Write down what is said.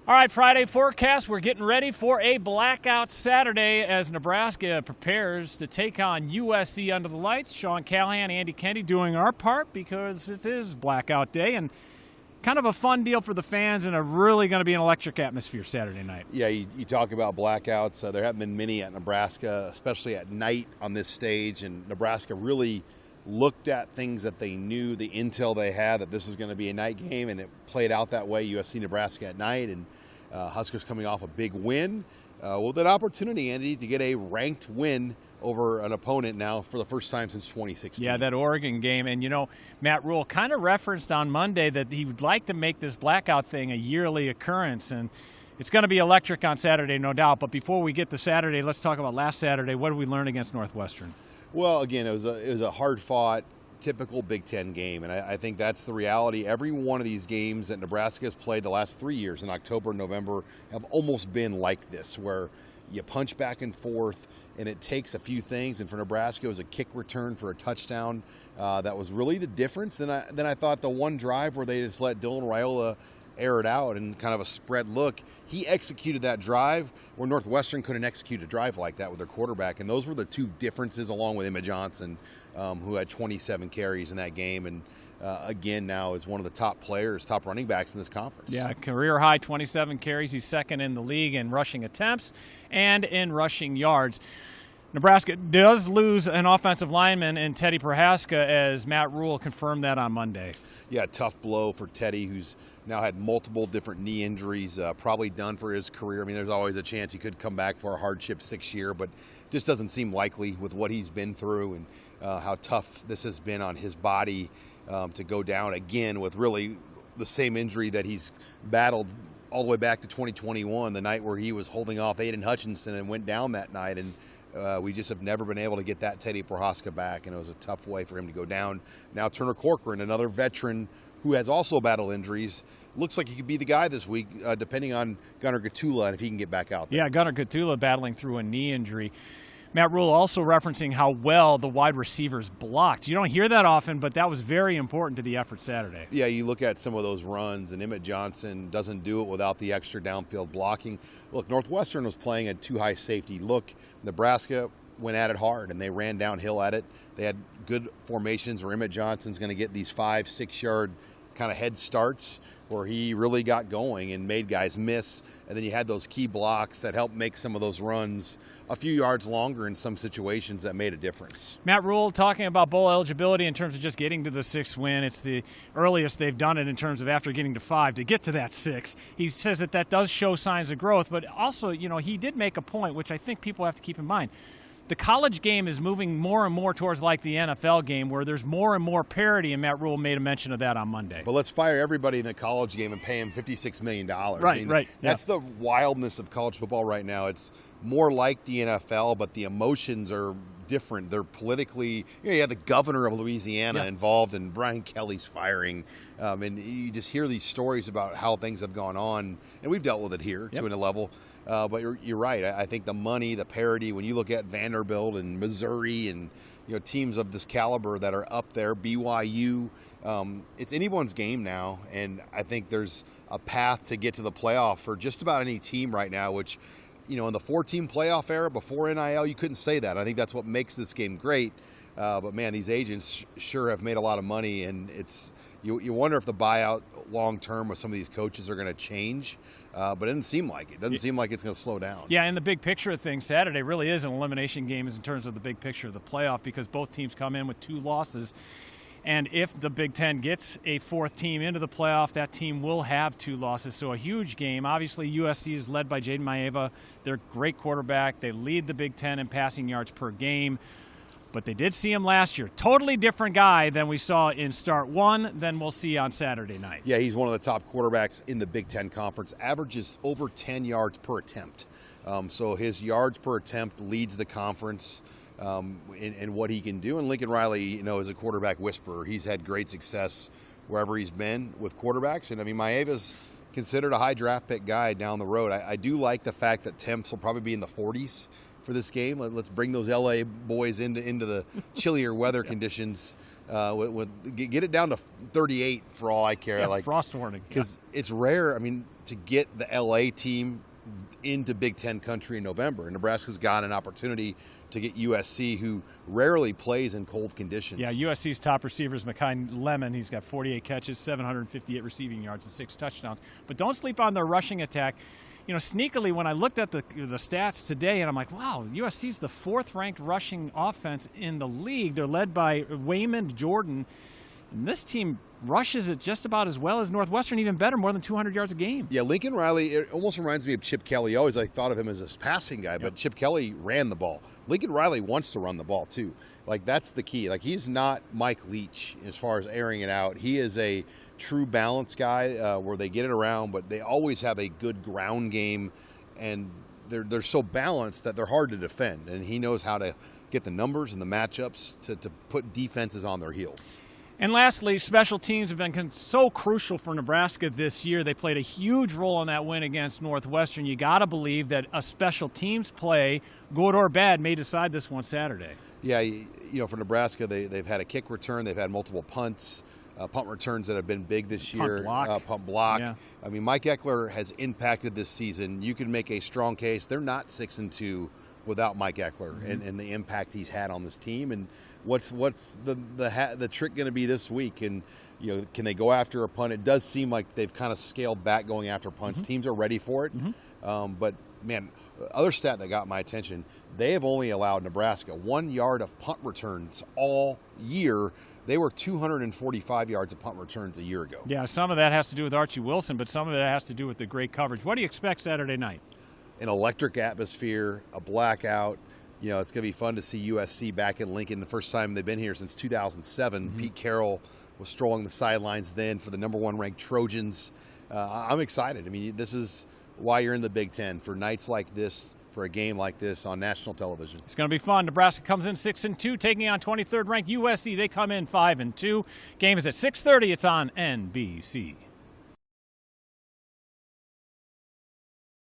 All right, Friday forecast. We're getting ready for a blackout Saturday as Nebraska prepares to take on USC under the lights. Sean Callahan, Andy Kennedy doing our part because it is blackout day and kind of a fun deal for the fans and really going to be an electric atmosphere Saturday night. Yeah, you talk about blackouts. There haven't been many at Nebraska, especially at night on this stage, and Nebraska really looked at things that they knew, the intel they had, that this was going to be a night game, and it played out that way. USC Nebraska at night, and Huskers coming off a big win with an opportunity, Andy, to get a ranked win over an opponent now for the first time since 2016. Yeah, that Oregon game. And, you know, Matt Rule kind of referenced on Monday that he would like to make this blackout thing a yearly occurrence, and it's going to be electric on Saturday, no doubt. But before we get to Saturday, let's talk about last Saturday. What did we learn against Northwestern? Well, again, it was a hard-fought, typical Big Ten game, and I think that's the reality. Every one of these games that Nebraska has played the last 3 years in October and November have almost been like this, where you punch back and forth, and it takes a few things. And for Nebraska, it was a kick return for a touchdown that was really the difference. Then I thought the one drive where they just let Dylan Raiola air it out and kind of a spread look, he executed that drive where Northwestern couldn't execute a drive like that with their quarterback. And those were the two differences, along with Emmett Johnson, who had 27 carries in that game, and again now is one of the top running backs in this conference. Yeah, career high 27 carries. He's second in the league in rushing attempts and in rushing yards. Nebraska does lose an offensive lineman in Teddy Prohaska, as Matt Rule confirmed that on Monday. Yeah, tough blow for Teddy, who's now had multiple different knee injuries, probably done for his career. I mean, there's always a chance he could come back for a hardship 6th year, but just doesn't seem likely with what he's been through and how tough this has been on his body to go down again with really the same injury that he's battled all the way back to 2021, the night where he was holding off Aiden Hutchinson and went down that night. And we just have never been able to get that Teddy Prohaska back, and it was a tough way for him to go down. Now Turner Corcoran, another veteran who has also battled injuries, looks like he could be the guy this week, depending on Gunnar Gatula and if he can get back out there. Yeah, Gunnar Gatula battling through a knee injury. Matt Rule also referencing how well the wide receivers blocked. You don't hear that often, but that was very important to the effort Saturday. Yeah, you look at some of those runs, and Emmett Johnson doesn't do it without the extra downfield blocking. Look, Northwestern was playing a too-high safety look. Nebraska went at it hard, and they ran downhill at it. They had good formations where Emmett Johnson's going to get these 5-6 yard kind of head starts where he really got going and made guys miss. And then you had those key blocks that helped make some of those runs a few yards longer in some situations that made a difference. Matt Rule talking about bowl eligibility in terms of just getting to the 6th win. It's the earliest they've done it in terms of after getting to 5 to get to that 6. He says that does show signs of growth, but also, you know, he did make a point, which I think people have to keep in mind. The college game is moving more and more towards like the NFL game, where there's more and more parity, and Matt Rule made a mention of that on Monday. But let's fire everybody in the college game and pay him $56 million. Right. That's the wildness of college football right now. It's more like the NFL, but the emotions are different. They're politically, you have the governor of Louisiana involved in Brian Kelly's firing. And you just hear these stories about how things have gone on, and we've dealt with it here to a level. But you're right. I think the money, the parity, when you look at Vanderbilt and Missouri and teams of this caliber that are up there, BYU, it's anyone's game now. And I think there's a path to get to the playoff for just about any team right now, which, in the 4-team playoff era before NIL, you couldn't say that. I think that's what makes this game great. But, man, these agents sure have made a lot of money, and it's you wonder if the buyout long-term with some of these coaches are going to change. But it doesn't seem like it. It doesn't seem like it's going to slow down. Yeah, and the big picture of things, Saturday really is an elimination game in terms of the big picture of the playoff, because both teams come in with 2 losses. And if the Big Ten gets a 4th team into the playoff, that team will have 2 losses. So a huge game. Obviously, USC is led by Jaden Maeva. They're a great quarterback. They lead the Big Ten in passing yards per game. But they did see him last year. Totally different guy than we saw in Start 1 than we'll see on Saturday night. Yeah, he's one of the top quarterbacks in the Big Ten Conference. Averages over 10 yards per attempt. So his yards per attempt leads the conference in what he can do. And Lincoln Riley, is a quarterback whisperer. He's had great success wherever he's been with quarterbacks. And, Maeva's considered a high draft pick guy down the road. I do like the fact that temps will probably be in the 40s. For this game, let's bring those LA boys into the chillier weather conditions Get it down to 38 for all I care. Yeah, frost warning. Because it's rare. I mean, to get the LA team into Big Ten country in November, and Nebraska's got an opportunity to get USC, who rarely plays in cold conditions. Yeah, USC's top receiver is Mekhi Lemon. He's got 48 catches, 758 receiving yards, and 6 touchdowns. But don't sleep on their rushing attack. You know, sneakily, when I looked at the stats today, and I'm like, wow, USC's the 4th-ranked rushing offense in the league. They're led by Waymond Jordan. And this team rushes it just about as well as Northwestern, even better, more than 200 yards a game. Yeah, Lincoln Riley, it almost reminds me of Chip Kelly. Always I thought of him as a passing guy, but Chip Kelly ran the ball. Lincoln Riley wants to run the ball, too. Like, that's the key. Like, he's not Mike Leach as far as airing it out. He is a true balance guy where they get it around, but they always have a good ground game, and they're so balanced that they're hard to defend. And he knows how to get the numbers and the matchups to put defenses on their heels. And lastly, special teams have been so crucial for Nebraska this year. They played a huge role in that win against Northwestern. You got to believe that a special teams play, good or bad, may decide this one Saturday. Yeah, you know, for Nebraska, they've had a kick return. They've had multiple punts, punt returns that have been big this year. Punt block. Yeah. I mean, Mike Eckler has impacted this season. You can make a strong case. They're not 6-2 without Mike Eckler and the impact he's had on this team. And what's the trick going to be this week? And you know, can they go after a punt? It does seem like they've kind of scaled back going after punts. Teams are ready for it. But man, other stat that got my attention: they have only allowed Nebraska 1 yard of punt returns all year. They were 245 yards of punt returns a year ago. Yeah, some of that has to do with Archie Wilson, but some of it has to do with the great coverage. What do you expect Saturday night? An electric atmosphere, a blackout. You know, it's going to be fun to see USC back in Lincoln. The first time they've been here since 2007. Pete Carroll was strolling the sidelines then for the #1 ranked Trojans. I'm excited. I mean, this is why you're in the Big Ten, for nights like this, for a game like this on national television. It's going to be fun. Nebraska comes in 6-2, taking on 23rd ranked USC. They come in 5-2. Game is at 6:30. It's on NBC.